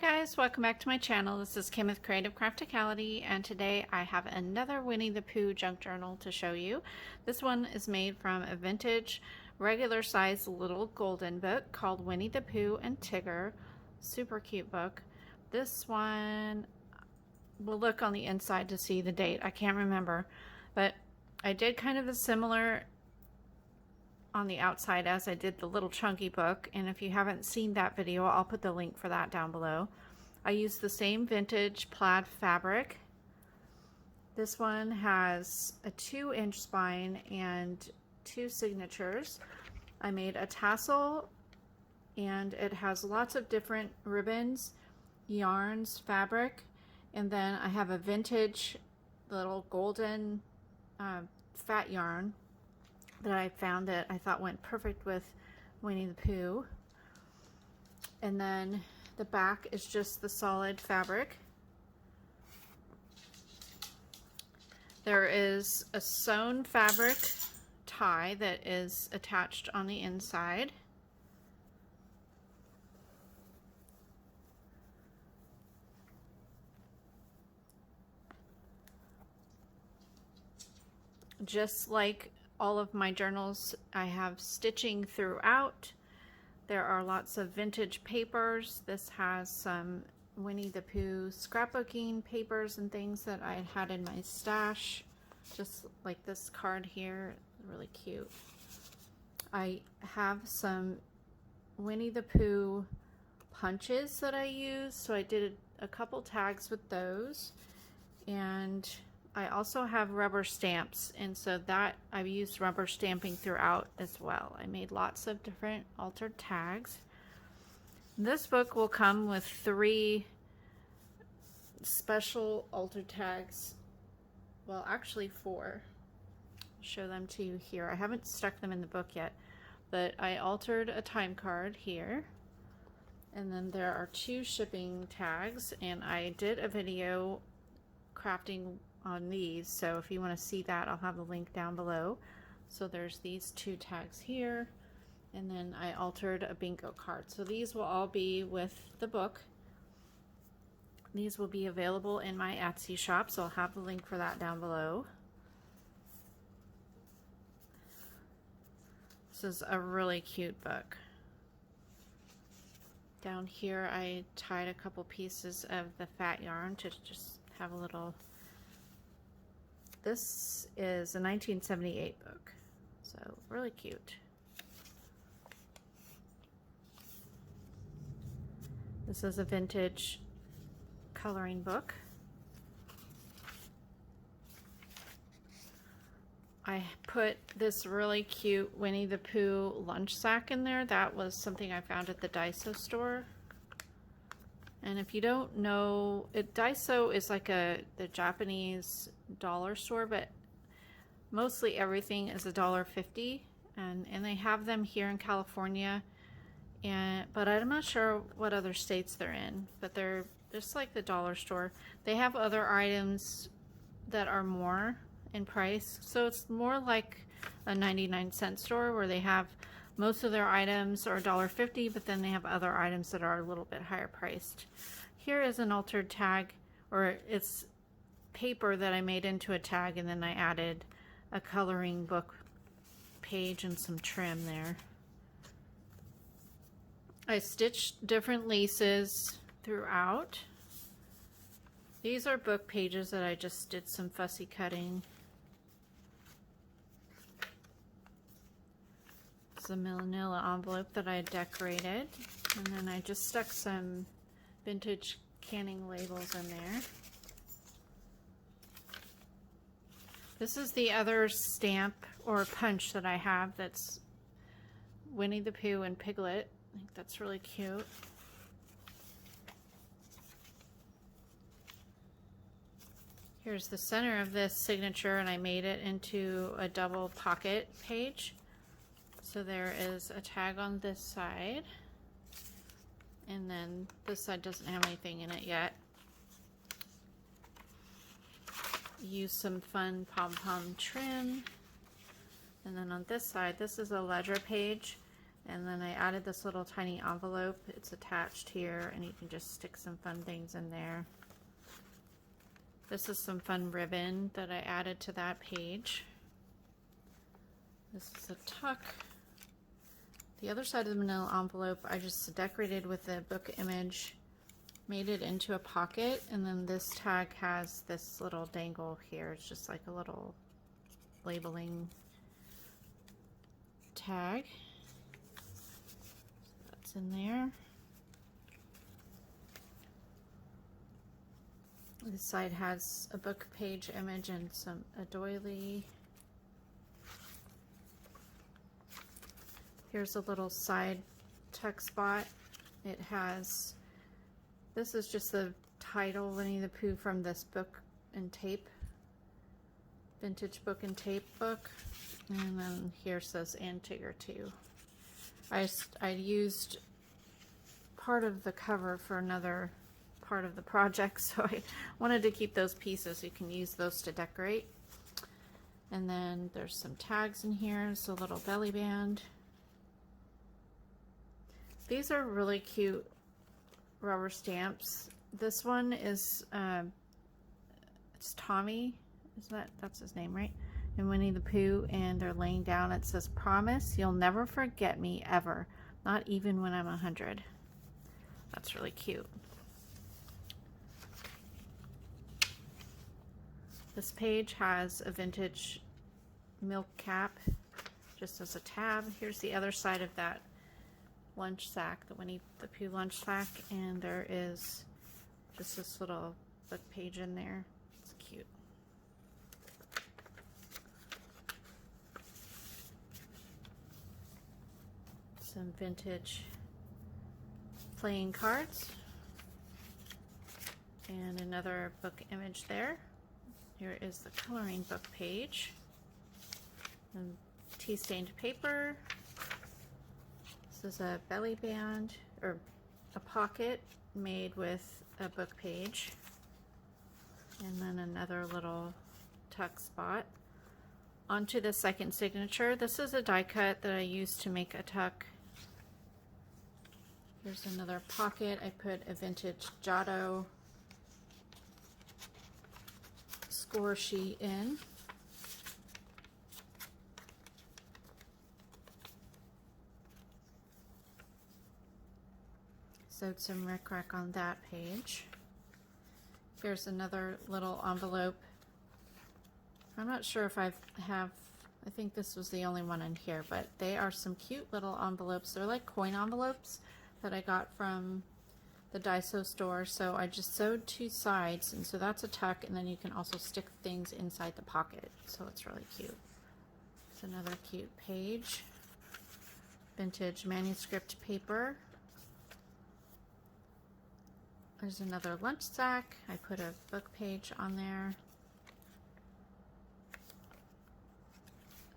guys, welcome back to my channel. This is Kim with Creative Crafticality, and today I have another Winnie the Pooh junk journal to show you. This one is made from a vintage, regular size little golden book called Winnie the Pooh and Tigger. Super cute book. This one, we'll look on the inside to see the date. I can't remember, but I did kind of a similar on the outside as I did the little chunky book, and if you haven't seen that video, I'll put the link for that down below. I used the same vintage plaid fabric. This one has a 2-inch spine and 2 signatures. I made a tassel, and it has lots of different ribbons, yarns, fabric, and then I have a vintage little golden fat yarn that I found that I thought went perfect with Winnie the Pooh. And then the back is just the solid fabric. There is a sewn fabric tie that is attached on the inside. Just like all of my journals, I have stitching throughout. There are lots of vintage papers. This has some Winnie the Pooh scrapbooking papers and things that I had in my stash, just like this card here, really cute. I have some Winnie the Pooh punches that I use, so I did a couple tags with those, and I also have rubber stamps, and so that I've used rubber stamping throughout as well. I made lots of different altered tags. This book will come with 3 special altered tags. Well, actually 4. I'll show them to you here. I haven't stuck them in the book yet, but I altered a time card here. And then there are 2 shipping tags, and I did a video crafting on these, so if you want to see that, I'll have the link down below. So there's these 2 tags here, and then I altered a bingo card. So these will all be with the book. These will be available in my Etsy shop, so I'll have the link for that down below. This is a really cute book. Down here I tied a couple pieces of the fat yarn to just have a little. This is a 1978 book, so really cute. This is a vintage coloring book. I put this really cute Winnie the Pooh lunch sack in there. That was something I found at the Daiso store. And if you don't know, Daiso is like the Japanese dollar store, but mostly everything is $1.50, and they have them here in California, but I'm not sure what other states they're in, but they're just like the dollar store. They have other items that are more in price, so it's more like a 99-cent store where they have most of their items are $1.50, but then they have other items that are a little bit higher priced. Here is an altered tag, or it's paper that I made into a tag, and then I added a coloring book page and some trim there. I stitched different laces throughout. These are book pages that I just did some fussy cutting. It's a manila envelope that I decorated, and then I just stuck some vintage canning labels in there. This is the other stamp or punch that I have that's Winnie the Pooh and Piglet. I think that's really cute. Here's the center of this signature, and I made it into a double pocket page. So there is a tag on this side, and then this side doesn't have anything in it yet. Use some fun pom-pom trim. And then on this side, this is a ledger page, And then I added this little tiny envelope. It's attached here, and you can just stick some fun things in there. This is some fun ribbon that I added to that page. This is a tuck. The other side of the manila envelope I just decorated with a book image, made it into a pocket, and then this tag has this little dangle here. It's just like a little labeling tag. So that's in there. This side has a book page image and a doily. Here's a little side tuck spot. It has, this is just the title, Winnie the Pooh, from this book and tape, vintage book and tape book. And then here says "And Tigger too." I used part of the cover for another part of the project, so I wanted to keep those pieces. You can use those to decorate. And then there's some tags in here. It's a little belly band. These are really cute rubber stamps. This one is it's Tommy, that's his name, right? And Winnie the Pooh, and they're laying down. It says, "Promise you'll never forget me ever, not even when I'm 100." That's really cute. This page has a vintage milk cap just as a tab. Here's the other side of that lunch sack, the Winnie the Pooh lunch sack, and there is just this little book page in there. It's cute. Some vintage playing cards and another book image there. Here is the coloring book page and tea stained paper. This is a belly band, or a pocket made with a book page, and then another little tuck spot. Onto the second signature. This is a die cut that I used to make a tuck. Here's another pocket. I put a vintage Giotto score sheet in. Sewed some rickrack on that page. Here's another little envelope. I'm not sure if I think this was the only one in here, but they are some cute little envelopes. They're like coin envelopes that I got from the Daiso store. So I just sewed two sides, and so that's a tuck, and then you can also stick things inside the pocket. So it's really cute. It's another cute page. Vintage manuscript paper. There's another lunch sack. I put a book page on there.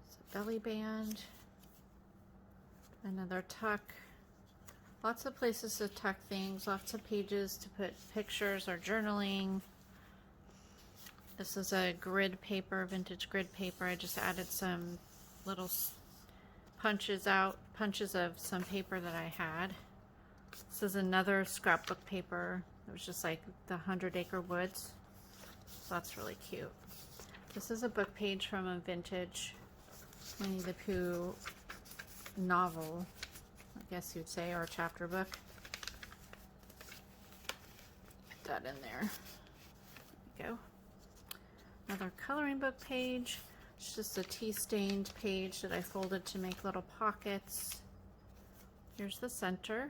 It's a belly band. Another tuck. Lots of places to tuck things. Lots of pages to put pictures or journaling. This is a grid paper, vintage grid paper. I just added some little punches of some paper that I had. This is another scrapbook paper. It was just like the 100 Acre Woods. So that's really cute. This is a book page from a vintage Winnie the Pooh novel, I guess you'd say, or a chapter book. Put that in there. There we go. Another coloring book page. It's just a tea-stained page that I folded to make little pockets. Here's the center.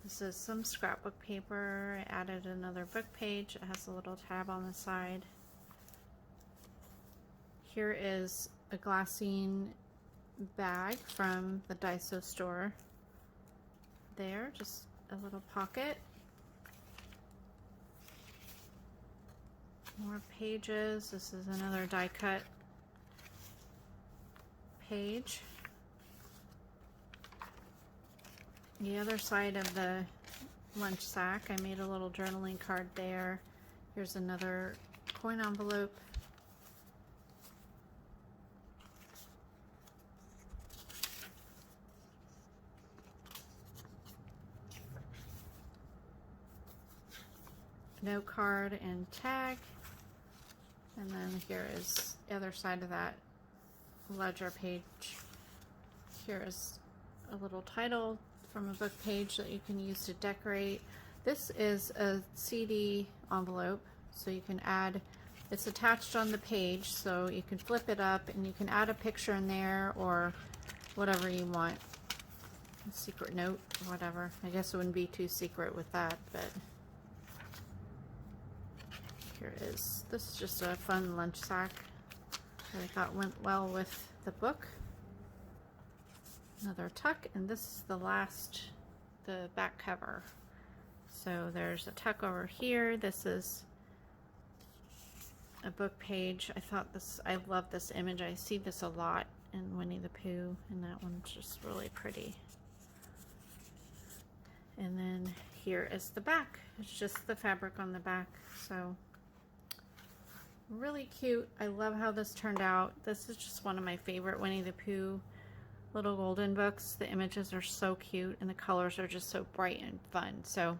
This is some scrapbook paper. I added another book page. It has a little tab on the side. Here is a glassine bag from the Daiso store. There, just a little pocket. More pages. This is another die cut page. The other side of the lunch sack, I made a little journaling card there. Here's another coin envelope. Note card and tag. And then here is the other side of that ledger page. Here is a little title from a book page that you can use to decorate. This is a CD envelope, so you can add, it's attached on the page, so you can flip it up and you can add a picture in there or whatever you want. A secret note or whatever. I guess it wouldn't be too secret with that, but here it is. This is just a fun lunch sack that I thought went well with the book. Another tuck, and this is the back cover. So there's a tuck over here. This is a book page. I love this image. I see this a lot in Winnie the Pooh, and that one's just really pretty. And then here is the back. It's just the fabric on the back. So really cute. I love how this turned out. This is just one of my favorite Winnie the Pooh little golden books. The images are so cute and the colors are just so bright and fun. So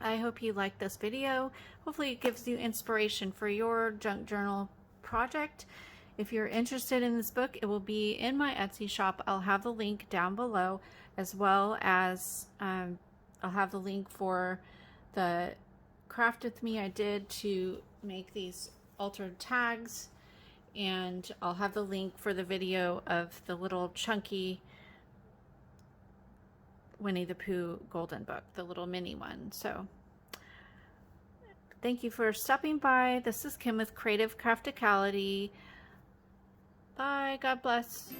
I hope you like this video. Hopefully it gives you inspiration for your junk journal project. If you're interested in this book, it will be in my Etsy shop. I'll have the link down below, as well as I'll have the link for the craft with me I did to make these altered tags, and I'll have the link for the video of the little chunky Winnie the Pooh golden book, the little mini one. So thank you for stopping by. This is Kim with Creative Crafticality. Bye. God bless.